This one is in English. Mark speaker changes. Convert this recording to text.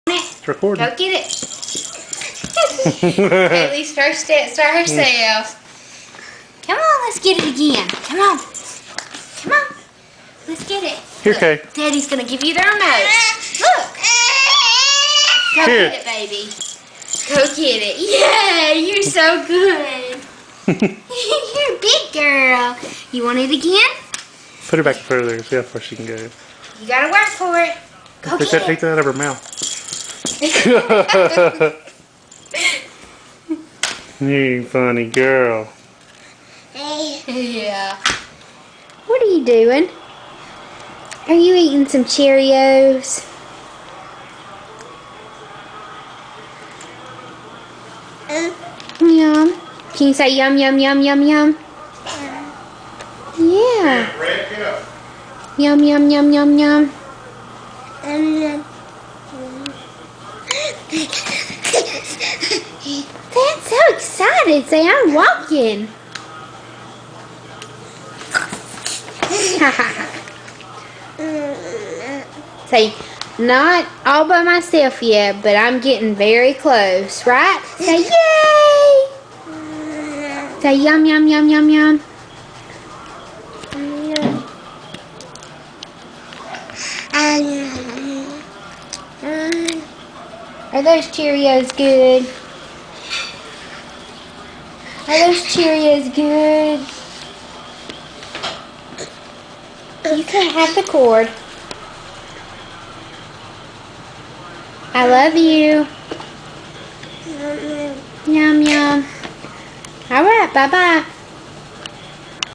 Speaker 1: It's recording.
Speaker 2: Go get it. Haley's first steps by herself. Come on, let's get it again. Come on. Come on. Let's get it.
Speaker 1: Here,
Speaker 2: Look,
Speaker 1: Kay.
Speaker 2: Daddy's going to give you the remote. Look. Go
Speaker 1: Here.
Speaker 2: get it, baby. Go get it. Yeah, you're so good. You're a big girl. You want it again?
Speaker 1: Put her back further. See how far she can go.
Speaker 2: You got to work for it. Go
Speaker 1: Take
Speaker 2: get
Speaker 1: that out of her mouth. You funny girl.
Speaker 2: Yeah. What are you doing? Are you eating some Cheerios? Yum. Can you say yum, yum, yum, yum, yum? Yeah. Yum, yum, yum, yum, yum. That's so excited. Say, I'm walking. Say, not all by myself yet, but I'm getting very close, right? Say, yay! Say, yum, yum, yum, yum, yum. Are those Cheerios good? Are those Cheerios good? You can't have the cord. I love you. Yum, yum. All right, bye-bye.